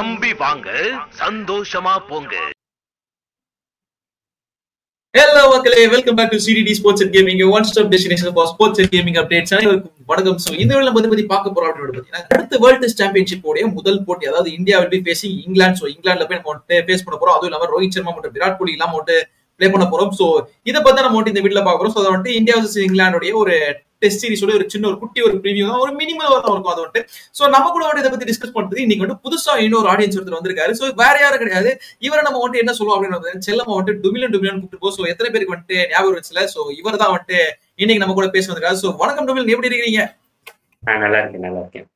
நம்பி வாங்க, சந்தோஷமா போங்க. Hello மக்களே, welcome back to CDD sports and gaming, one stop destination for sports and gaming updates. அனைவருக்கும் வணக்கம். சோ இந்த வேளை நம்ம பத்தி பார்க்க போறோம் அப்படின்னு பார்த்தீங்கன்னா, அடுத்த வேர்ல்ட் டெஸ்ட் சாம்பியன்ஷிப் உடைய முதல் போட்டி, அதாவது India will be facing England. So இங்கிலாந்துல போய் நம்ம ஃபேஸ் பண்ண போறோம். அதுவும் இல்லாம ரோஹித் சர்மா மற்றும் விராட் கோலி இல்லாம ப்ளே பண்ண போறோம். சோ இத பத்தி நம்ம இந்த வீடியோல பார்க்க போறோம். சோ அது இந்தியா vs இங்கிலாந்துடைய ஒரு டெஸ்ட் சீரிஸோட ஒரு சின்ன ஒரு குட்டி ஒரு ப்ரீவியூ தான், ஒரு மினிமல் தான் இருக்கும். அது சோ நம்ம கூட இதை பத்தி டிஸ்கஸ் பண்றது இன்னைக்கு புதுசா இன்னொரு ஆடியன்ஸ் ஒருத்தர் வந்திருக்காரு. சோ வேற யாரும் கிடையாது, இவரை நம்ம என்ன சொல்லுவோம் அப்படின்னு செல்லமா டுமிலன் கூப்பிட்டு. சோ எத்தனை பேருக்கு ஞாபகம் வச்சுல. சோ இவர் தான் இன்னைக்கு நம்ம கூட பேச வந்திருக்காரு. சோ வணக்கம் டுமிலன், எப்படி இருக்கீங்க? நல்லா இருக்கேன்.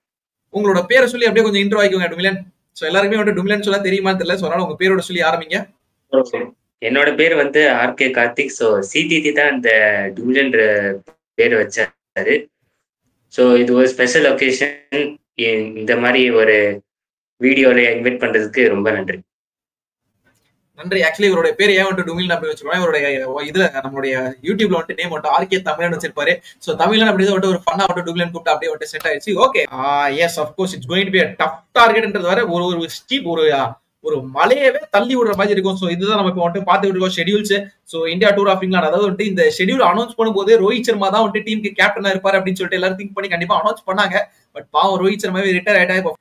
உங்களோட பேரை சொல்லி அப்படியே கொஞ்சம் இன்ட்ரோ ஆயிக்கோங்க டுமிலன். சோ எல்லாருக்குமே டுமிலன் சொல்ல தெரியுமான்னு தெரியல. சோ அதனால உங்க பேரோட சொல்லி ஆரம்பிங்க. என்னோட பேர் ஆர்கே கார்த்திக். சோ சிடிடி தான் இந்த டுமிலன் பேர் வச்சாரு. ஸோ இது ஒரு ஸ்பெஷல் ஒகேஷன். இந்த மாதிரி ஒரு வீடியோல இன்வைட் பண்றதுக்கு ரொம்ப நன்றி. ஆக்சுவலி இவருடைய பேர் ஏன் டுமிலன் அப்படி வச்சிருக்கோம், இவருடைய இதுல நம்மளுடைய யூடியூப்ல நேம் ஆர்கே தமிழன் வச்சிருப்பாரு. சோ தமிழன் அப்படி ஒரு ஃபன்னா டுமிலன் கூப்பிட்டு அப்படியே செட் ஆயிடுச்சு. Okay, yes of course it's going to be a tough targetன்றது வர ஒரு ஸ்டீப் ஒரு மலையவே தள்ளி விடுற மாதிரி இருக்கும். சோ இதுதான் நம்ம இப்போ பார்த்துட்டு இருக்கோம் schedules. So India tour of England, அதாவது இந்த ஷெட்யூல் அனௌன்ஸ் பண்ணும்போது ரோஹித் சர்மா தான் டீமுக்கு கேப்டனா இருப்பாரு அப்படின்னு சொல்லிட்டு எல்லாரும் திங்க் பண்ணி கண்டிப்பா அனௌன்ஸ் பண்ணாங்க. பட் பாவம் ரோஹித் சர்மாவே ரிட்டையர் ஆயிட்டா.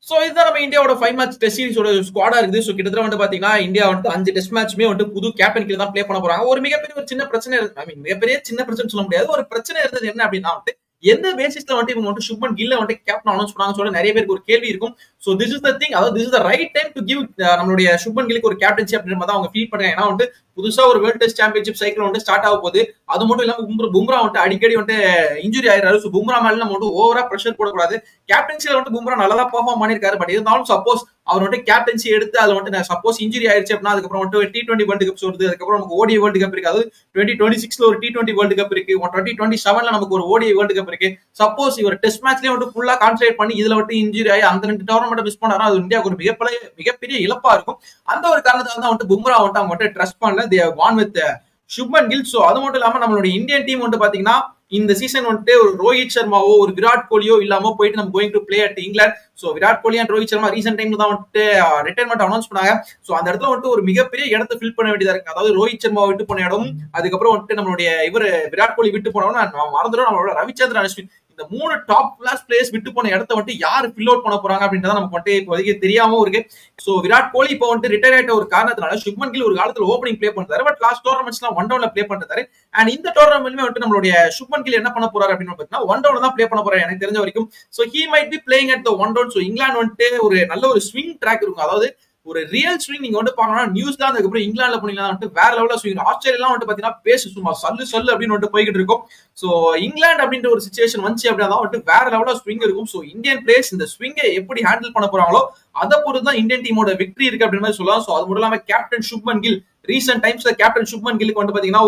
சோ இதுதான் நம்ம இந்தியாவோட 5 மேட்ச் டெஸ்ட் சீரிஸோட ஸ்குவாடா இருக்குது. சோ கிட்டத்தட்ட பாத்தீங்கன்னா இந்தியா 5 டெஸ்ட் மேட்ச்மே புது கேப்டன் கீழ தான் ப்ளே பண்ண போறாங்க. ஒரு மிகப்பெரிய சின்ன பிரச்சனை, மிகப்பெரிய சின்ன பிரச்சனை சொல்ல முடியாது, ஒரு பிரச்சனை இருந்தது. என்ன அப்படின்னா எந்த பேசிஸ்ல இவங்க சுப்மன் கில்ல கேப்டன் அனௌன்ஸ் பண்ணாங்க சொல்ல நிறைய பேருக்கு ஒரு கேள்வி இருக்கும். So this is the thing, அதாவது this is the right time to give நம்மளுடைய சுப்மன் கில்லுக்கு ஒரு கேப்டன்சி அப்படின்ற மாதிரி அவங்க ஃபீல் பண்றாங்க. ஏன்னா புதுசா ஒரு world test championship cycle start ஆக போகுது. அது மட்டும் இல்லாம பும்ரா அடிக்கடி இன்ஜுரி ஆயிடுறாரு. சோ பும்ரா மேல நம்ம ஓவரா பிரஷர் போடக்கூடாது. கேப்டன்சில பும்ரா நல்லா பெர்ஃபார்ம் பண்ணிருக்காரு. பட் இருந்தாலும் சப்போஸ் அவர் கேப்டன்சி எடுத்து அது சப்போஸ் இன்ஜுரி ஆயிடுச்சு அப்படின்னா அதுக்கப்புறம் T20 வேர்ல்டு கப்ஸ் வருது. அதுக்கப்புறம் நமக்கு ஓடிஐ வேர்ல்டு கப் இருக்கு. அதாவது 2026ல ஒரு T20 வேர்ல்டு கப் இருக்கு. 2027ல நமக்கு ஒரு ஓடிஐ வேர்ல்டு கப் இருக்கு. சப்போஸ் இவர் டெஸ்ட் மேட்ச்லயே ஃபுல்லா கான்சன்ட்ரேட் பண்ணி இதுல இன்ஜுரி ஆகி அந்த 2 டோர்னமெண்ட் மிஸ் பண்ணாரா அது இந்தியாவுக்கு ஒரு மிகப்பெரிய இழப்பா இருக்கும். அந்த ஒரு காரணத்தால தான் பும்ரா அவங்க ட்ரஸ்ட் பண்ணல. they have gone with Shubman Gill. So அது மட்டும் இல்லாம நம்மளுடைய இந்தியன் டீம் பாத்தீங்கன்னா இந்த சீசன் ஒரு ரோஹித் சர்மாவோ ஒரு விராட் கோலியோ இல்லாம போயிட்டு நம்ம going to play at England. So Virat Kohli and Rohit Sharma recent டைம்ல தான் ரிட்டையர்மெண்ட் அனௌன்ஸ் பண்ணாங்க. சோ அந்த இடத்துல ஒரு மிகப்பெரிய இடத்தை ஃபில் பண்ண வேண்டியதா இருக்கு. அதாவது ரோஹித் சர்மா விட்டு போன இடம், அதுக்கப்புறம் நம்மளுடைய விராட் கோலி விட்டு போனோம்னா மறந்துடும் நம்மளோட ரவிச்சந்திரன் அஸ்வின். இந்த 3 டாப் கிளாஸ் பிளேயர்ஸ் விட்டு போன இடத்த யாரு ஃபில் அவுட் பண்ண போறாங்க அப்படின்றத நமக்கு இப்போதைக்கு தெரியாம இருக்கு. சோ விராட் கோலி இப்போ ரிட்டையர் ஆயிட்ட ஒரு காரணத்தினால சுப்மன் கில் ஒரு காலத்துல ஓப்பனிங் பிளே பண்றாரு. பட் லாஸ்ட் டோர்னமெண்ட்ஸ்லாம் ஒன் டவுன்ல பிளே பண்றாரு. அண்ட் இந்த டோர்னமெண்ட்லயுமே நம்மளுடைய சுப்மன் கில் என்ன பண்ண போறாரு அப்படின்னு பாத்தீங்கன்னா ஒன் டவுன்ல தான் பிளே பண்ண போறாரு எனக்கு தெரிஞ்ச வரைக்கும். So he might be playing at the one down. So England ஒரு நல்ல ஒரு ஸ்விங் ட்ராக் இருக்கும். அதாவது ஒரு ரியல் ஸ்விங் நீங்க பாக்கணும்னா நியூசிலாந்து அதுக்கப்புறம் இங்கிலாந்துல போனீங்கன்னா வேற லெவல்ல ஸ்விங். ஆஸ்திரேலியா பாத்தீங்கன்னா பேசு சும்மா சல்லு அப்படின்னு போய்கிட்டு இருக்கும். சோ இங்கிலாந்து அப்படின்ற ஒரு சிச்சுவேஷன் வந்துச்சு அப்படின்னா வேற லெவல்ல ஸ்விங் இருக்கும். சோ இந்தியன் பிளேயர்ஸ் இந்த ஸ்விங்கை எப்படி ஹேண்டில் பண்ண போறாங்களோ அதை பொறுத்து தான் இந்தியன் டீமோட விக்டரி இருக்கு அப்படின்னு மாதிரி சொல்லலாம். சோ அது மட்டும் இல்லாம கேப்டன் சுப்மன் கில் ரீசென்ட் டைம்ஸ்ல கேப்டன் சுப்மன் கில்லுக்கு பாத்தீங்கன்னா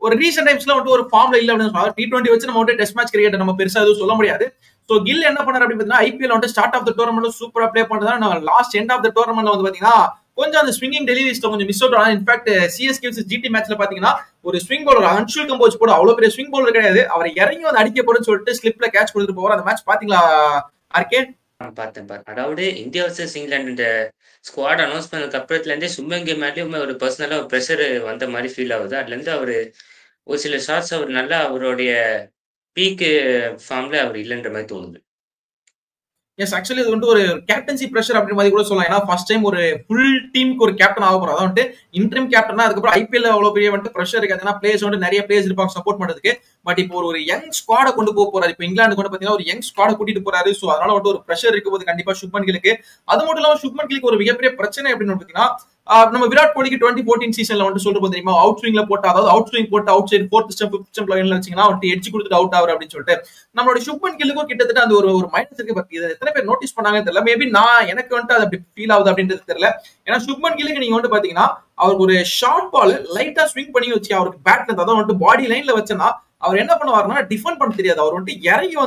ஒரு ரீசென்ட் டைம்ஸ்ல ஒரு ஃபார்ம்ல இல்ல அப்படின்னு T20 வச்சு நம்ம டெஸ்ட் மேட்ச் கிரிக்கெட் நம்ம பெருசா எதுவும் சொல்ல முடியாது. சோ கில் என்ன பண்ணாரு அப்படின்னு பாத்தீங்கன்னா IPL start of the tournament சூப்பரா பிளே பண்றதா லாஸ்ட் எண்ட் ஆஃப் த டோர்னமெண்ட்ல பாத்தீங்கன்னா கொஞ்சம் அந்த ஸ்விங்கிங் டெலிவரிஸ்ல கொஞ்சம் மிஸ் அவுட் ஆனா. இன்ஃபேக்ட் சிஎஸ்கே vs ஜிடி மேட்ச்ல பாத்தீங்கன்னா ஒரு ஸ்விங் பவுலர் அன்ஷுல் கம்போஜ் போட அவ்வளவு பெரிய ஸ்விங் பவுலர் கிடையாது. அவர் இறங்கி அடிக்க போறேன்னு சொல்லிட்டு ஸ்லிப்ல கேட்ச் கொடுத்துட்டு போவார். அந்த மேட்ச் பாத்தீங்களா ஆர்கே? பார்த்தேன். அதாவது India vs England squad announce பண்ணதுக்கு அப்புறத்துல இருந்தே சுப்மன் கில் மேலேயும் ஒரு பர்சனலா ஒரு ப்ரெஷர் வந்த மாதிரி ஃபீல் ஆகுது. அதுல இருந்து அவரு ஒரு சில ஷாட்ஸ் அவர் நல்லா அவருடைய பீக் ஃபார்ம்ல அவர் இல்லைன்ற மாதிரி தோணுது. எஸ், ஆக்சுவலி இது ஒரு கேப்டன்சி பிரஷர் அப்படி மாதிரி கூட சொல்லலாம். ஏன்னா ஃபர்ஸ்ட் டைம் ஒரு ஃபுல் டீமுக்கு ஒரு கேப்டன் ஆக போறோம். அதாவது இன்ட்ரீம் கேப்டனா அதுக்கப்புறம் ஐபிஎல் அவ்வளவு பெரிய பிரெஷர் இருக்காது. ஏன்னா பிளேயர்ஸ் நிறைய பிளேயர்ஸ் இருப்பாங்க சப்போர்ட் பண்றதுக்கு. பட் இப்போ ஒரு யங் ஸ்குவாட கொண்டு போறாரு. இப்போ இங்கிலாந்து பாத்தீங்கன்னா ஒரு யங் ஸ்குவாட கூட்டிட்டு போறாரு. சோ அதனால ஒரு பிரஷர் இருக்கும் போது கண்டிப்பா சுப்மன் கில்லுக்கு. அது மட்டும் இல்லாம சுப்மன் கில்லுக்கு ஒரு மிகப்பெரிய பிரச்சனை அப்படின்னு பாத்தீங்கன்னா நம்ம விராட் கோலிக்கு 2014 சீசன்ல சொல்லிட்டு தெரியுமா அவுட் ஸ்விங்ல போட்டு, அதாவது அவுட் ஸ்விங் போட்டு out side 4th stump 5th stump லைன்ல வச்சீங்கன்னா எட்ஜ் கொடுத்துட்டு அவுட் ஆகுற அப்படின்னு சொல்லிட்டு நம்மளோட சுப்மன் கில்லுக்கும் கிட்டத்தட்ட அந்த ஒரு மைனஸ் இருக்கு. பட் இதை எத்தனை பேர் நோட்டீஸ் பண்ணாங்கன்னு தெரியல. மேபி நான் எனக்கு அது அப்படி ஃபீல் ஆகுது அப்படின்றது தெரியல. ஏன்னா சுப்மன் கில்லுக்கு நீங்க பாத்தீங்கன்னா அவருக்கு ஒரு ஷார்ட் பால் லைட்டா ஸ்விங் பண்ணி வச்சு அவருக்கு பேட்ல அதாவது பாடி லைன்ல வச்சனா அவர் என்ன பண்ணுவாருன்னா டிஃபெண்ட் பண்ண தெரியாது. அவர் இறங்கி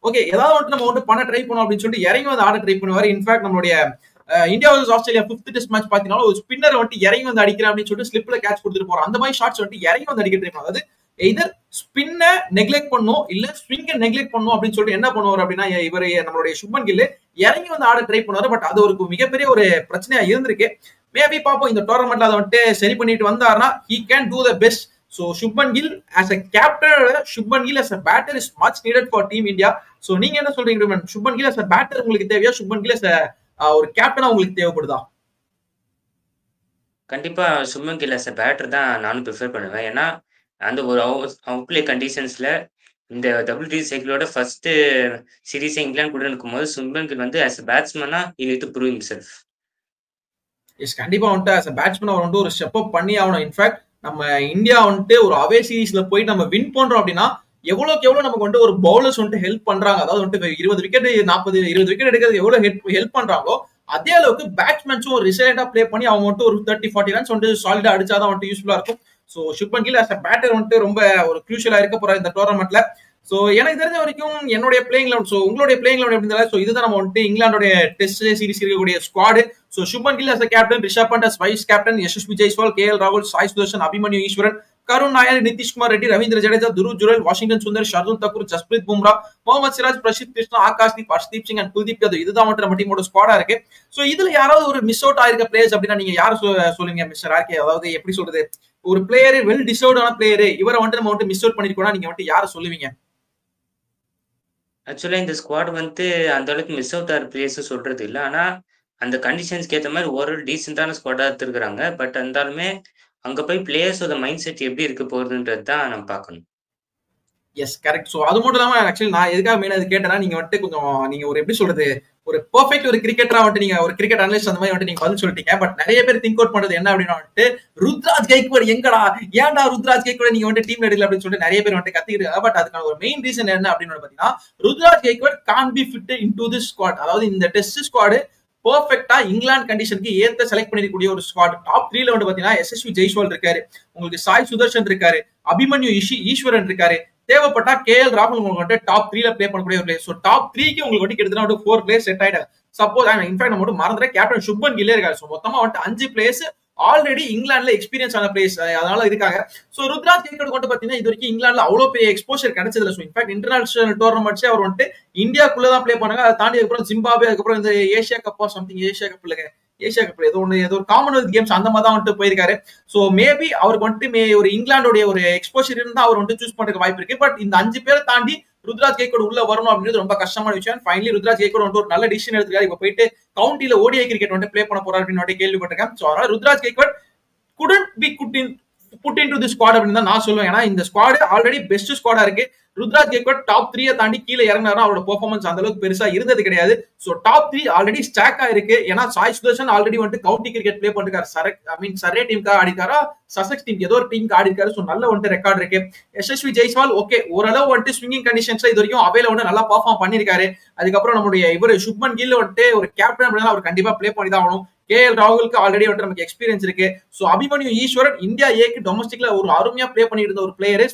ஓகே ஏதாவது நம்ம பண்ண ட்ரை பண்ணோம் அப்படின்னு சொல்லிட்டு இறங்கி ஆட ட்ரை பண்ணுவாரு. இன்ஃபேக்ட் நம்மளுடைய India vs Australia 5th test match பாத்தீங்கன்னா ஒரு ஸ்பின்னர் இறங்கி அடிக்கிறேன் அப்படின்னு சொல்லிட்டு ஸ்லிப்ல கேட்ச் கொடுத்துட்டு போறோம். அந்த மாதிரி ஷாட்ஸ் இறங்கி அடிக்க ட்ரை பண்ணுவாங்க. அதாவது எய்தர் ஸ்பின்னை நெக்லெக்ட் பண்ணும் இல்ல ஸ்விங்கை நெக்லெக்ட் பண்ணும் அப்படின்னு சொல்லிட்டு என்ன பண்ணுவார் அப்படின்னா இவர் நம்மளுடைய சுப்மன் கில் இறங்கி வந்து ஆட ட்ரை பண்ணுவாரு. பட் அது ஒரு மிகப்பெரிய ஒரு பிரச்சனையா இருந்திருக்கு. மேபி பாப்போம் இந்த டோர்னமெண்ட்ல அதை வந்துட்டு சரி பண்ணிட்டு வந்தாருன்னா he can do the best. So Shubman Gill as a captain, Shubman Gill as a batter is much needed for Team India. So நீங்க என்ன சொல்றீங்க? Shubman Gill as a batter உங்களுக்கு தேவையா? Shubman Gill as ஒரு கேப்டனா உங்களுக்கு தேவைப்படுதா? கண்டிப்பா Shubman Gill as a batter தான் நானும் ப்ரிஃபர் பண்ணுவேன். ஏன்னா, அந்த ஒரு அவுட் கண்டிஷன்ஸ்ல இந்த WTC சைக்கிளோட ஃபர்ஸ்ட் சீரிஸே இங்கிலாந்து கூட இருக்கும்போது சுப்மன் கில் வந்து ஆஸ் அ பேட்ஸ்மேனா he need to prove himself. Yes கண்டிப்பா வந்துட்டு as a பேட்ஸ்மேன் அவர் வந்து ஒரு ஸ்டெப் அப் பண்ணி ஆகணும். இன்ஃபேக்ட் நம்ம இந்தியா வந்துட்டு ஒரு அவே சீரீஸ்ல போய் நம்ம வின் பண்றோம் அப்படின்னா எவ்வளவுக்கு எவ்வளவு நமக்கு வந்து ஒரு பவுலர்ஸ் வந்துட்டு ஹெல்ப் பண்றாங்க. அதாவது வந்துட்டு 20 விக்கெட் 20 விக்கெட் எடுக்கிறது எவ்வளவு ஹெல்ப் பண்றாங்களோ அதே அளவுக்கு பேட்ஸ்மேன்ஸும் ஒரு ரிசைலண்டா பிளே பண்ணி அவங்க வந்துட்டு ஒரு 30-40 ரன்ஸ் வந்துட்டு சாலிடா அடிச்சாதான் வந்துட்டு யூஸ்ஃபுல்லா இருக்கும். So Shubman Gill as a batter வந்துட்டு ரொம்ப ஒரு கிரூஷியலா இருக்க போறாரு இந்த டோர்னமெண்ட்ல. சோ எனக்கு தெரிஞ்ச வரைக்கும் என்னுடைய பிளேயிங் லெவன், சோ உங்களுடைய பிளேயிங் லெவன் எப்படி இருந்தாலும், சோ இதுதான் நம்ம வந்துட்டு இங்கிலாந்துடைய டெஸ்ட் சீரிஸ் இருக்கக்கூடிய squad. So Shubman Gill as a captain, Rishabh Pant as vice captain, Yashasvi Jaiswal, KL ராகுல், சாய் சுதர்ஷன், அபிமன்யு ஈஸ்வரன், கருண் நாயர், நிதிஷ்குமார் ரெட்டி, ரவீந்திர ஜடேஜா, துருவ் ஜுரேல், வாஷிங்டன் சுந்தர், ஷர்துல் தக்கூர், ஜஸ்பிரீத் பும்ரா, முகமது சிராஜ், பிரசித் கிருஷ்ணா, ஆகாஷ்தீப், ஹர்ஷ்தீப் சிங் அண்ட் குல்தீப் யாதவ். இதுதான் வந்துட்டு நம்ம டீமோட ஸ்குவாடா இருக்கு. சோ இதுல யாராவது ஒரு மிஸ் அவுட் ஆயிருக்க பிளேயர்ஸ் அப்படின்னா நீங்க யாரு சொல்லுங்க மிஸ்டர் ஆர்கே? அதாவது எப்படி சொல்றது, ஒரு பிளேயர் வெல் டிசர்வ்டான பிளேயர் இவரை வந்துட்டு நம்ம வந்துட்டு மிஸ் அவுட் பண்ணிருக்கோம்னா நீங்க வந்துட்டு யாரை சொல்லுவீங்க? ஆக்சுவலா இந்த ஸ்குவாட் வந்து அந்த அளவுக்கு மிஸ் அவுட் ஆகிற பிளேயர்ஸ் சொல்றது இல்லை. ஆனா அந்த கண்டிஷன்ஸ்க்கு ஏற்ற மாதிரி ஒரு டீசென்டான ஸ்குவாடா எடுத்துருக்காங்க. பட் இருந்தாலுமே அங்க போய் பிளேயர்ஸோட மைண்ட் செட் எப்படி இருக்க போகுதுன்றது தான் நம்ம பார்க்கணும். Yes correct. சோ அது மட்டும் இல்லாம ஆக்சுவலி நான் எதுக்காக மெயினா இது கேட்டேன்னா நீங்க வந்துட்டு கொஞ்சம் நீங்க ஒரு எப்படி சொல்றது ஒரு பெர்ஃபெக்ட் ஒரு கிரிக்கெட்டரா வந்துட்டு நீங்க ஒரு கிரிக்கெட் அனலிஸ்ட் அந்த மாதிரி வந்துட்டு நீங்க பதில் சொல்லிட்டீங்க. பட் நிறைய பேர் திங்க் அவுட் பண்றது என்ன அப்படின்னா வந்துட்டு ருத்ராஜ் கைக்வாட் எங்கடா, ஏன்டா ருத்ராஜ் கைக்வாட் நீங்க வந்துட்டு டீம் எடுக்கல அப்படின்னு சொல்லிட்டு நிறைய பேர் வந்துட்டு கத்திக்கிட்டு. பட் அதுக்கான ஒரு மெயின் ரீசன் என்ன அப்படின்னு பாத்தீங்கன்னா Ruturaj Gaikwad can be fit into this squad. அதாவது இந்த டெஸ்ட் ஸ்குவாட் பெர்ஃபெக்ட்டா இங்கிலாந்து கண்டிஷனுக்கு ஏத்த செலக்ட் பண்ணிருக்கக்கூடிய ஒரு ஸ்குவாட். டாப் 3ல வந்து பாத்தீங்கன்னா யசஸ்வி ஜெய்ஸ்வால் இருக்காரு, உங்களுக்கு சாய் சுதர்ஷன் இருக்காரு, அபிமன்யு ஈஸ்வரன் இருக்காரு, தேவைப்பட்டா KL ராகுல் உங்களுக்கு வந்து டாப் 3ல பிளே பண்ணக்கூடிய ஒரு பிளேயர். சோ டாப் 3க்கு உங்களுக்கு வந்து கிட்டத்தட்ட 4 பிளேயர்ஸ் செட் ஆயிட்டாங்க. சப்போஸ் இன்ஃபேக்ட் நம்ம மட்டும் மறந்துற கேப்டன் சுப்மன் கில்லே இருக்காரு. சோ மொத்தமா வந்து 5 பிளேயர்ஸ் ஆல்ரெடி இங்கிலாந்துல எக்ஸ்பீரியன்ஸ் ஆன பிளேயர்ஸ் அதனால இருக்காங்க. சோ ருத்ராஜ் கைக்வாட் கொண்டு பாத்தீங்கன்னா இது வரைக்கும் இங்கிலாந்துல அவ்வளவு பெரிய எக்ஸ்போஷர் கிடைச்சதுல. சோ இன்ஃபேக்ட் இன்டர்நேஷனல் டோர்னமெண்ட்ஸே அவர் வந்துட்டு இந்தியாக்குள்ளதான் பிளே பண்ணாங்க. அதை தாண்டி அதுக்கப்புறம் ஜிம்பாபே, அதுக்கப்புறம் இந்த ஏசியா கப்பா சம்திங் ஏசியா கப் இல்லைங்க ஏசியா கப் ஏதோ ஒரு காமன்வெல்த் கேம்ஸ் அந்த மாதிரி தான் வந்துட்டு போயிருக்காரு. சோ மேபி அவருக்கு வந்துட்டு ஒரு இங்கிலாந்துடைய ஒரு எக்ஸ்போஷர் இருந்தா அவர் வந்துட்டு சூஸ் பண்றதுக்கு வாய்ப்பு இருக்கு. பட் இந்த 5 பேரை தாண்டி ருத்ராஜ் கைக்வாட் உள்ள வரணும் அப்படின்றது ரொம்ப கஷ்டமான விஷயம். ஃபைனலி ருத்ராஜ் கைக்வாட் வந்து ஒரு நல்ல டிசிஷன் எடுத்துக்காரு. இப்ப போயிட்டு கவுண்டில ODI கிரிக்கெட் வந்து பிளே பண்ண போறாரு அப்படின்னு கேள்விப்பட்டிருக்கேன். சோ அதனால Ruturaj Gaikwad couldn't be put into this squad அப்படின்னு தான் நான் சொல்லுவேன். ஏன்னா இந்த ஸ்குவாட் ஆல்ரெடி பெஸ்ட் ஸ்குவாடா இருக்கு. ருத்ராஜ் கைக்வாட் டாப் 3 தாண்டி கீழே இறங்கினாரா அவரோட பெர்ஃபார்மன்ஸ் அந்த அளவுக்கு பெருசா இருந்தது கிடையாது. சோ டாப் 3 ஆல்ரெடி ஸ்டாக்கா இருக்கு. ஏன்னா சாய் சுதர்ஷன் ஆல்ரெடி வந்து கவுண்டி கிரிக்கெட் பிளே பண்ணிருக்காரு. சரே டீமுக்காக ஆடிக்காரா, சசெக்ஸ் டீம் ஏதோ ஒரு டீமுக்கு ஆடி இருக்காரு. சோ நல்ல வந்து ரெக்கார்ட் இருக்கு. யசஸ்வி ஜெய்ஸ்வால் ஓகே ஓரளவு வந்துட்டு ஸ்விங்கிங் கண்டிஷன்ஸ்ல இது வரைக்கும் அவையில வந்து நல்லா பெர்ஃபார்ம் பண்ணிருக்காரு. அதுக்கப்புறம் நம்மளுடைய இவர் சுப்மன் கில் வந்துட்டு ஒரு கேப்டன் அப்படின்னா அவர் கண்டிப்பா பிளே பண்ணி தான் ஆகணும். KL ராகுலுக்கு ஆல்ரெடி வந்து நமக்கு எக்ஸ்பீரியன்ஸ் இருக்கு. சோ அபிமன்யு ஈஸ்வரன் இந்தியா ஏக்கு டொமஸ்டிக்ல ஒரு அருமையா பிளே பண்ணிட்டு இருந்த ஒரு player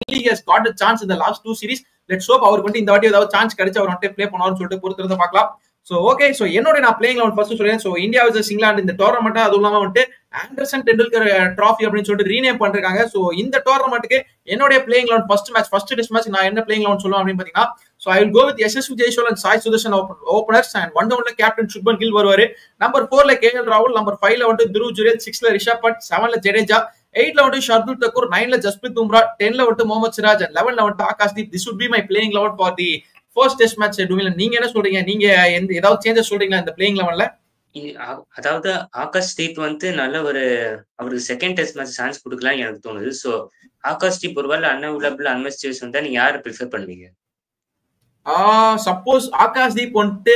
finally has got a chance in the last 2 series. Let's hope அவருக்கு வந்து இந்த வாட்டி ஏதாவது சான்ஸ் கிடைச்சு அவர் வந்து பிளே பண்ணுவாருன்னு சொல்லிட்டு பொறுத்திருந்து பார்க்கலாம். சோ ஓகே, சோ என்னோட நான் பிளேயிங் லெவன் ஃபர்ஸ்ட் சொல்றேன். சோ இந்தியா வர்சஸ் இங்கிலாந்து இந்த டோர்னமெண்ட் அதுவும் இல்லாம வந்துட்டு ஆண்டர்சன் டெண்டுல்கர் டிராஃபி அப்படின்னு சொல்லிட்டு ரீநேம் பண்றாங்க. சோ இந்த டோர்னமெண்ட்டுக்கு என்னோட playing eleven first test match நான் என்ன பிளேயிங் லெவன் சொல்லுவேன் அப்படின்னு பாத்தீங்கன்னா so I will go with Yashasvi Jaiswal and Sai Sudarshan openers and one down captain Shubman Gill வருவாரு. நம்பர் 4ல KL ராகுல், நம்பர் 5ல வந்து துருவ் ஜுரேல், 6ல ரிஷப் பண்ட், 7ல ஜடேஜா, 8ல வந்து ஷர்துல் தக்கூர், 9ல ஜஸ்பிரீத் பும்ரா, 10ல வந்து முகமது சிராஜ் and 11ல வந்து Akashdeep. This would be my playing eleven for the first test match. நீங்க என்ன சொல்றீங்க? நீங்க ஏதாவது சேஞ்சஸ் சொல்றீங்களா இந்த பிளேயிங் லெவன்ல? அதாவது ஆகாஷ்தீப் வந்து நல்ல ஒரு அவருக்கு செகண்ட் டெஸ்ட் மேட்ச் சான்ஸ் கொடுக்கலாம்னு எனக்கு தோணுது. சோ ஆகாஷ்தீப் ஒருவேளை அன்அவைலபிள் அன்மெஸ்டேஸ் வந்தா நீங்க யாரை ப்ரிஃபர் பண்ணுவீங்க? சப்போஸ் ஆகாஷ்தீப் வந்துட்டு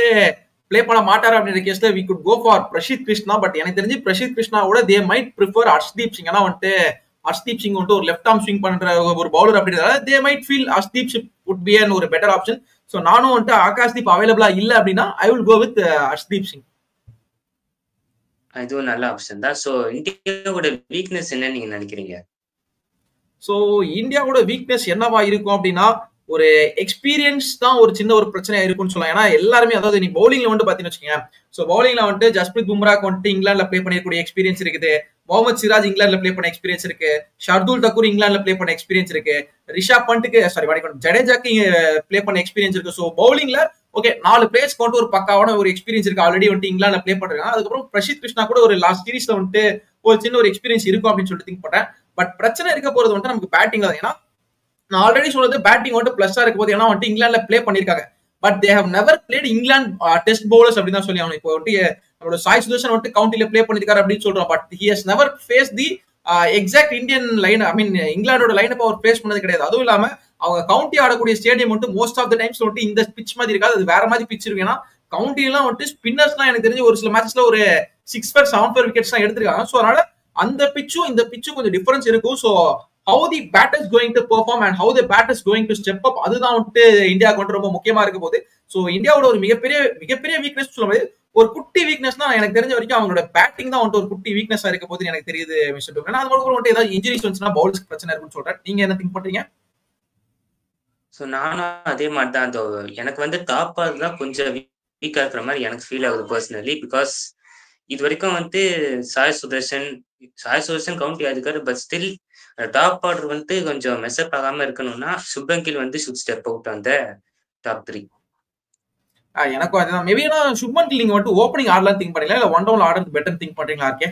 பிளே பண்ண மாட்டாரு அப்படின்ற கேஸ்ல we could go for Prasidh Krishna. But எனக்கு தெரிஞ்சு Prasidh கிருஷ்ணாவோட they might prefer Harshdeep Singh. ஏன்னா வந்துட்டு ஹர்ஷ்தீப் சிங் வந்துட்டு ஒரு லெஃப்ட் ஆர்ம் ஸ்விங் பண்ற ஒரு பவுலர் அப்படின்றதால they might feel Harshdeep would be an ஒரு பெட்டர் ஆப்ஷன். சோ நானும் வந்துட்டு ஆகாஷ்தீப் அவைலபிளா இல்ல அப்படின்னா I will go with Harshdeep Singh. இதுவும் நல்ல ஆப்ஷன் தான். சோ இந்தியாவோட வீக்னஸ் என்ன நீங்க நினைக்கிறீங்க? சோ இந்தியாவோட வீக்னஸ் என்னவா இருக்கும் அப்படின்னா ஒரு எக்ஸ்பீரியன்ஸ் தான் ஒரு சின்ன ஒரு பிரச்சனையா இருக்கும்னு சொல்லலாம். ஏன்னா எல்லாருமே அதாவது நீ பவுலிங்ல வந்து பாத்தீங்கன்னு வச்சுக்கோங்க. சோ பவுலிங்ல வந்துட்டு ஜஸ்பிரீத் பும்ராக்கு வந்துட்டு இங்கிலாந்துல பிளே பண்ணிருக்கூடிய எக்ஸ்பீரியன்ஸ் இருக்குது, முகமது சிராஜ் இங்கிலாந்துல பிளே பண்ண எக்ஸ்பீரியன்ஸ் இருக்கு, ஷர்துல் தக்கூர் இங்கிலாந்துல பிளே பண்ண எக்ஸ்பீரியன்ஸ் இருக்கு, ரிஷப் பண்ட்டுக்கு ஜடேஜாக்கு பிளே பண்ண எக்ஸ்பீரியன்ஸ் இருக்கு. சோ பவுலிங்ல ஓகே 4 பிளேயர்ஸ்க்கு வந்துட்டு ஒரு பக்காவான ஒரு எக்ஸ்பீரியன்ஸ் இருக்கு, ஆல்ரெடி வந்துட்டு இங்கிலாந்துல ப்ளே பண்றாங்க. அதுக்கப்புறம் பிரசித் கிருஷ்ணா கூட ஒரு லாஸ்ட் சீரீஸ்ல வந்துட்டு ஒரு சின்ன ஒரு எக்ஸ்பீரியன்ஸ் இருக்கும் அப்படின்னு சொல்லிட்டு திங்க் பண்றேன். பட் பிரச்சனை இருக்க போறது வந்துட்டு நமக்கு பேட்டிங்ல தான். ஏன்னா நான் ஆல்ரெடி சொல்றது பேட்டிங் வந்துட்டு பிளஸ்ஸா இருக்க போது, ஏன்னா வந்துட்டு இங்கிலாந்துல ப்ளே பண்ணிருக்காங்க. But they have never played England test bowlers அப்படின்னு தான் சொல்லி ஆகணும். இப்போ வந்துட்டு நம்மளோட சாய் சுதர்ஷன் வந்துட்டு கவுண்டில ப்ளே பண்ணிருக்காரு அப்படின்னு சொல்றோம். But he has never face the exact Indian line, I mean இங்கிலாண்டோட லைன் அவர் ஃபேஸ் பண்ணது கிடையாது. அதுவும் இல்லாம அவங்க கவுண்டி ஆடக்கூடிய ஸ்டேடியம் வந்துட்டு மோஸ்ட் ஆஃப் த டைம்ஸ் வந்துட்டு இந்த பிச் மாதிரி இருக்காது, அது வேற மாதிரி பிச் இருக்கு. ஏன்னா கவுண்டி எல்லாம் வந்துட்டு ஸ்பின்னர்ஸ்லாம் எனக்கு தெரிஞ்சு ஒரு சில மேட்ச்ல ஒரு 6 7 விக்கெட்ஸ் தான் எடுத்திருக்காங்க. ஸோ அதனால அந்த பிச்சும் இந்த பிச்சும் கொஞ்சம் டிஃபரன்ஸ் இருக்கும். So how the batter is going to perform and how the batter is going to step up, அதுதான் வந்துட்டு இந்தியாவுக்கு வந்துட்டு ரொம்ப முக்கியமா இருக்க போகுது. ஸோ இந்தியாவோட ஒரு மிகப்பெரிய வீக்னஸ் சொல்ல முடியாது, ஒரு குட்டி வீக்னஸ் தான் எனக்கு தெரிஞ்ச வரைக்கும் அவங்களோட பேட்டிங் தான் வந்துட்டு ஒரு குட்டி வீக்னஸா இருக்க போது எனக்கு தெரியுது மிஸ்டர் டூ. அது மட்டும் வந்துட்டு ஏதாவது இன்ஜுரிஸ் வந்துச்சுன்னா பவுலர்ஸ்க்கு பிரச்சனை இருக்குன்னு சொல்றேன். நீங்க என்ன திங்க் பண்றீங்க? ஸோ நானும் அதே மாதிரி தான். அந்த எனக்கு வந்து டாப் ஆர்டர் தான் கொஞ்சம் வீக்கா இருக்கிற மாதிரி எனக்கு ஃபீல் ஆகுது பர்சனலி. பிகாஸ் இது வரைக்கும் வந்து சாய் சுதர்ஷன் கவுண்டி ஆயிருக்காரு. பட் ஸ்டில் டாப் ஆர்டர் வந்து கொஞ்சம் மெஸ்அப் ஆகாம இருக்கணும்னா சுப்மன் கில் வந்து ஷுட் ஸ்டெப் அவுட் அந்த டாப் 3. எனக்கும் அதுதான். மேபி சுப்மன் கில் நீங்க வந்துட்டு ஓப்பனிங் ஆடலாம் திங்க் பண்ணீங்களா, இல்ல ஒன் டவுன் ஆடுறது பெட்டர் திங்க் பண்றீங்களா? இருக்கே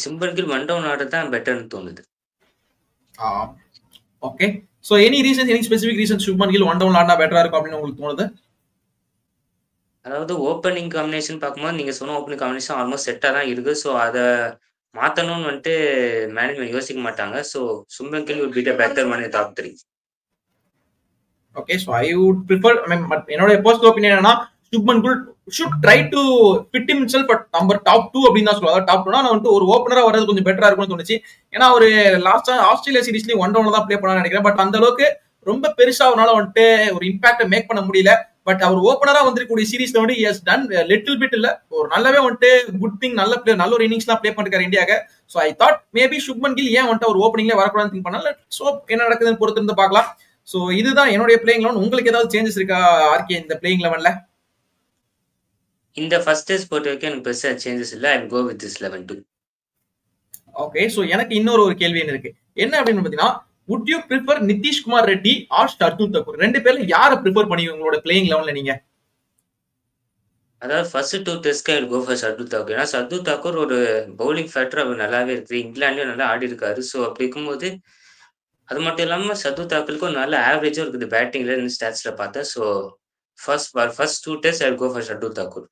Shubman Gill one down order தான் பெட்டர்னு தோணுது. Okay, so any reasons, any specific reason Shubman Gill one down ஆடினா பெட்டரா இருக்கும் அப்படின்னு உங்களுக்கு தோணுது? அதாவது ஓப்பனிங் காம்பினேஷன் பார்க்கும்போது நீங்க சொன்ன ஓப்பனிங் காம்பினேஷன் ஆல்மோஸ்ட் செட்டா தான் இருக்கு. ஸோ அதை மாத்தணும்னு வந்துட்டு மேனேஜ்மெண்ட் யோசிக்க மாட்டாங்க. So Shubman Gill would be the better one in top 3. Okay, so I would prefer, I mean என்னோட பர்சனல் ஒபினியன் என்னன்னா Shubman Gill should try to fit himself at number top 2 அப்படின்னு தான் சொல்லுவாங்க. டாப் 2 நான் வந்துட்டு ஒரு ஓப்பனரா வரது கொஞ்சம் பெட்டரா இருக்கும்னு தோணுச்சு. ஏன்னா ஒரு லாஸ்டா ஆஸ்திரேலியா சீரிஸ்லயும் ஒன் டவுன்ல தான் ப்ளே பண்ணான்னு நினைக்கிறேன். பட் அந்த அளவுக்கு ரொம்ப பெருசா அவரால் வந்துட்டு ஒரு இம்பாக்ட மேக் பண்ண முடியல. பட் அவர் ஓப்பனரா வந்திருக்கக்கூடிய சீரிஸ்ல வந்து ஹஸ் டன் லிட்டில் பிட், இல்ல ஒரு நல்லாவே வந்துட்டு குட் திங், நல்ல பிளேயர், நல்ல ஒரு இன்னிங்ஸ்லாம் ப்ளே பண்ணிருக்காரு இந்தியாக்கு. So I thought maybe Shubman Gill ஏன் வந்துட்டு ஒரு ஓப்பனிங்ல வரக்கூடாதுன்னு திங்க் பண்ணல. ஸோ என்ன நடக்குதுன்னு பொறுத்து இருந்து பார்க்கலாம். ஸோ இதுதான் என்னுடைய பிளேயிங் லெவன். உங்களுக்கு ஏதாவது சேஞ்சஸ் இருக்கா ஆர்கே இந்த பிளேயிங் லெவன்ல? இந்த ஃபர்ஸ்ட் டெஸ்ட் பொறுத்த வரைக்கும் எனக்கு பெருசா சேஞ்சஸ் இல்லை. I go with this 11 too. Okay, so எனக்கு இன்னொரு ஒரு கேள்வி இருக்கு. என்ன அப்படின்னு பாத்தீங்கன்னா, would you prefer Nitish Kumar Reddy or Shardul Thakur? ரெண்டு பேர்ல யாரை ப்ரிஃபர் பண்ணுவீங்க உங்களோட பிளேயிங் லெவன்ல நீங்க? அதாவது ஃபர்ஸ்ட் 2 டெஸ்ட்க்கு I go for Shardul Thakur. ஏன்னா ஷர்துல் தாக்கூர் ஒரு பவுலிங் ஃபேக்டர் அவர் நல்லாவே இருக்கு, இங்கிலாந்துலயும் நல்லா ஆடி இருக்காரு. ஸோ அப்படி இருக்கும்போது அது மட்டும் இல்லாம ஷர்துல் தாக்கூருக்கு ஒரு நல்ல ஆவரேஜும் இருக்குது பேட்டிங்ல இருந்து ஸ்டாட்ஸ்ல பார்த்தா. So first 2 test I go for Shardul Thakur.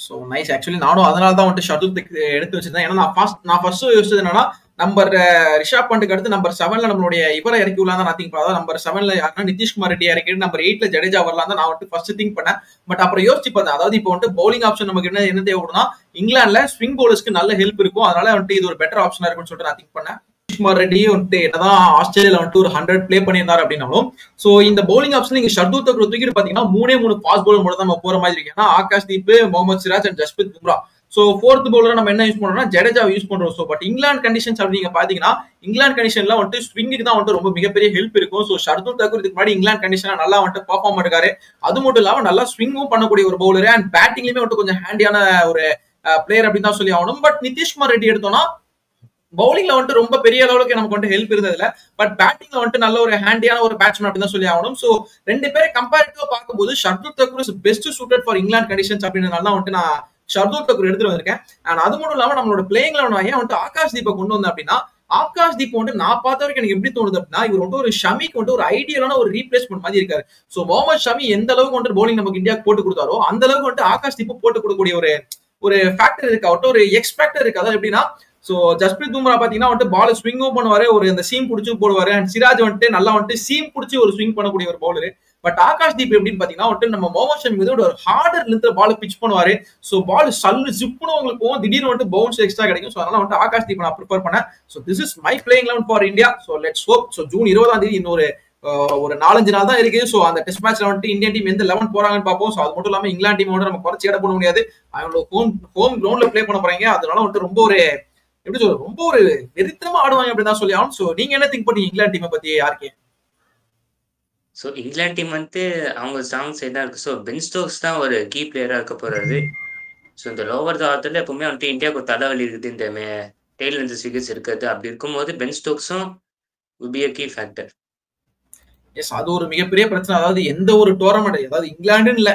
So nice. Actually நானும் அதனால தான் வந்துட்டு ஷர்துல் எடுத்து வச்சிருந்தேன். ஏன்னா நான் ஃபர்ஸ்ட் யோசிச்சது என்னன்னா, நம்பர் ரிஷாப் பண்ட்டுக்கு அடுத்து நம்பர் 7ல நம்மளுடைய இவரை இறக்கி விடலாம் தான் நான் திங்க் பண்ணேன். நம்பர் 7ல யாருன்னா நிதிஷ்குமார் ரெட்டி இறக்கிட்டு நம்பர் 8ல ஜடேஜா வரலாம் தான் நான் வந்துட்டு ஃபர்ஸ்ட் திங்க் பண்ணேன். பட் அப்புறம் யோசிச்சு பார்த்தேன், அதாவது இப்போ வந்துட்டு பவுலிங் ஆப்ஷன் நமக்கு என்ன தேவைப்படும்னா, இங்கிலாந்துல ஸ்விங் பவுலர்ஸ்க்கு நல்ல ஹெல்ப் இருக்கும், அதனால வந்துட்டு இது ஒரு பெட்டர் ஆப்ஷனா இருக்கும்னு சொல்லிட்டு நான் திங்க் பண்ணேன். நிதிஷ்குமார் ரெட்டி வந்துட்டு என்னதான் ஆஸ்திரேலியால வந்துட்டு ஒரு 100 ப்ளே பண்ணியிருந்தாரு அப்படின்னாலும், சோ இந்த பவுலிங் ஆப்ஷன் நீங்க ஷர்துல் தாக்கூர் தூக்கிட்டு பாத்தீங்கன்னா 3 ஃபாஸ்ட் பவுலர் மட்டும் தான் நம்ம போற மாதிரி இருக்கு. ஏன்னா Akash Deep, Mohammed Siraj and Jasprit Bumrah. So fourth bowler நம்ம என்ன யூஸ் பண்றோம்னா ஜடேஜா யூஸ் பண்றோம். சோ பட் இங்கிலாந்து கண்டிஷன்ஸ் அப்படி நீங்க பாத்தீங்கன்னா, இங்கிலாந்து கண்டிஷன்ல வந்துட்டு ஸ்விங்குக்கு தான் வந்துட்டு ரொம்ப மிகப்பெரிய ஹெல்ப் இருக்கும். சோ ஷர்துல் தாக்கூர் இதுக்கு முன்னாடி இங்கிலாந்து கண்டிஷனா நல்லா வந்துட்டு பெர்ஃபார்ம் பண்ணிருக்காரு. அது மட்டும் இல்லாம நல்லா ஸ்விங்கும் பண்ணக்கூடிய ஒரு பவுலர் அண்ட் பேட்டிங்லயுமே வந்துட்டு கொஞ்சம் ஹேண்டியான ஒரு பிளேயர் அப்படின்னு தான் சொல்லி ஆகணும். பட் நிதிஷ்குமார் ரெட்டி எடுத்தோம்னா பவுலிங்ல வந்துட்டு ரொம்ப பெரிய அளவுக்கு நமக்கு வந்துட்டு ஹெல்ப் இருந்ததுல, பட் பேட்டிங்ல வந்துட்டு நல்ல ஒரு ஹேண்டியான ஒரு பேட்ஸ்மேன் அப்படின்னு தான் சொல்லி ஆகணும். சோ ரெண்டு பேரை கம்பேரிட்டிவா பார்க்கும்போது Shardul Thakur is best suited for England conditions அப்படின்றதுனால தான் வந்துட்டு நான் ஷர்துல் தாக்கூர் எடுத்துட்டு வந்திருக்கேன். அண்ட் அது மட்டும் இல்லாம நம்மளோட பிளேயிங் லெவன் ஏன் வந்துட்டு ஆகாஷ் தீபை கொண்டு வந்தேன் அப்படின்னா, ஆகாஷ் தீப் வந்துட்டு நான் பார்த்த வரைக்கும் எனக்கு எப்படி தோணுது அப்படின்னா, இவர் வந்துட்டு ஒரு ஷமிக்கு வந்துட்டு ஒரு ஐடியலான ஒரு ரீப்ளேஸ்மெண்ட் மாதிரி இருக்காரு. சோ முகமது ஷமி எந்த அளவுக்கு வந்துட்டு பவுலிங் நமக்கு இந்தியாவுக்கு போட்டு கொடுத்தாரோ அந்த அளவுக்கு வந்துட்டு ஆகாஷ் தீப் போட்டு கொடுக்கக்கூடிய ஒரு ஃபேக்டர் இருக்கு, அவர்கிட்ட ஒரு எக்ஸ் ஃபேக்டர் இருக்கு. அதாவது எப்படின்னா, சோ ஜஸ்பிரித் பும்ரா பாத்தீங்கன்னா வந்துட்டு பால் ஸ்விங்கும் பண்ணுவாரு, ஒரு இந்த சீம் பிடிச்சும் போடுவாரு. அண்ட் சிராஜ் வந்துட்டு நல்லா வந்துட்டு சீம் பிடிச்சி ஒரு ஸ்விங் பண்ணக்கூடிய ஒரு பவுலர். பட் ஆகாஷ் தீப் எப்படின்னு பாத்தீங்கன்னா வந்துட்டு நம்ம முகமது ஷமி வந்து ஒரு ஹார்டர் லென்த்ல பால் பிச் பண்ணுவாரு. சோ பால் சல்லு ஜிப்னு உங்களுக்கு போகும், திடீர்னு வந்துட்டு பவுன்ஸ் எக்ஸ்ட்ரா கிடைக்கும். சோ அதனால வந்துட்டு ஆகாஷ் தீப் நான் ப்ரிஃபர் பண்ணேன். So this is my playing eleven for India. So let's hope. So June 20 இன்னொரு ஒரு 4-5 நாள் தான் இருக்கு. சோ அந்த டெஸ்ட் மேட்ச்ல வந்துட்டு இந்தியன் டீம் எந்த 11 போறாங்கன்னு பார்ப்போம். சோ அது மட்டும் இல்லாம இங்கிலாந்து டீம் வந்து நம்ம குறைச்சி இட பண்ண முடியாது, அவங்களோட ஹோம் கிரவுண்ட்ல பிளே பண்ண போறாங்க. அதனால வந்துட்டு ரொம்ப ஒரு எப்படி சொல்ற, ரொம்ப ஒரு வெறித்தனமா ஆடுவாங்க அப்படின்னு தான் சொல்லி ஆகணும். சோ நீங்க என்ன திங்க் பண்ணீங்க இங்கிலாந்து டீமை பத்தி யாருக்கு? ஸோ இங்கிலாந்து டீம் வந்து அவங்க ஸ்ட்ராங் சைடு தான் இருக்கு. ஸோ பென் ஸ்டோக்ஸ் தான் ஒரு கீ பிளேயரா இருக்க போறாரு. ஸோ இந்த லோவர் ஆர்டர்ல எப்பவுமே வந்துட்டு இந்தியாவுக்கு ஒரு தலைவலி இருக்குது, இந்த டெய்ல் இந்த விக்கெட்ஸ் இருக்குது. அப்படி இருக்கும்போது பென் ஸ்டோக்ஸும் will be a key factor. Yes, அது ஒரு மிகப்பெரிய பிரச்சனை. அதாவது எந்த ஒரு டோர்னமெண்ட், அதாவது இங்கிலாந்துன்னு இல்ல,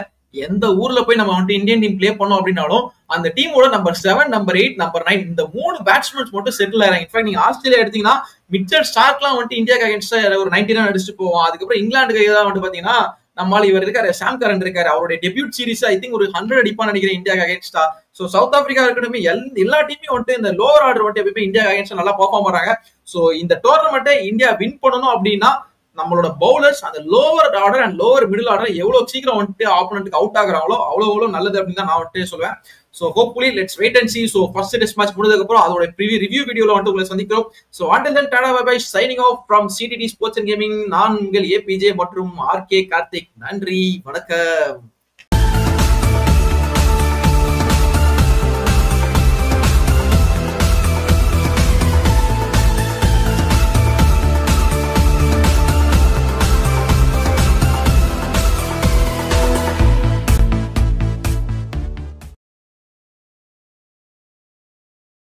எந்த ஊர்ல போய் நம்ம வந்துட்டு இந்தியன் டீம் பிளே பண்ணோம் அப்படின்னாலும் அந்த டீமோட நம்பர் 7, நம்பர் 8, நம்பர் 9 இந்த 3 பேட்ஸ்மேன்ஸ் மட்டும் செட்டில் ஆகிறாங்க. இன்ஃபேக்ட் நீங்க ஆஸ்திரேலியா எடுத்தீங்கன்னா மிச்சல் ஸ்டார்க்லாம் வந்துட்டு இந்தியாக்கு அகேன்ஸ்டா ஒரு 90 ரன் அடிச்சுட்டு போவோம். அதுக்கப்புறம் இங்கிலாந்துக்கு தான் வந்து பாத்தீங்கன்னா நம்மளால இவர் இருக்காரு, சாம் கரன் இருக்காரு, அவருடைய டெபியூட் சீரிஸ் ஐ திங்க் ஒரு 100 அடிப்பான்னு நினைக்கிறேன் இந்தியாக்கு அகேன்ஸ்டா. சோ சவுத் ஆப்பிரிக்கா இருக்கட்டும், எல்லா டீமையும் வந்துட்டு இந்த லோவர் ஆர்டர் வந்துட்டு எப்பயுமே இந்தியா அகேன்ஸ்டா நல்லா பெர்ஃபார்ம் பண்றாங்க. சோ இந்த டோர்னமெண்ட்டை இந்தியா வின் பண்ணணும் அப்படின்னா நம்மளோட பவுலர்ஸ் அந்த lower order and lower middle order எவ்வளவு சீக்கிரம் வந்துட்டு ஆப்போனன்ட்க்கு அவுட் ஆகுறாங்களோ அவ்வளவு நல்லது அப்படின்னு தான் நான் வந்துட்டு சொல்லுவேன். So hopefully let's wait and see. So first test match முடிஞ்சதுக்கு அப்புறம் அதோட ரிவ்யூ வீடியோல வந்துட்டு உங்களை சந்திக்கிறோம். சோ until then டாடா bye bye, signing off from CTT sports and gaming. நான் உங்கள் APJ மற்றும் RK கார்த்திக். நன்றி, வணக்கம்.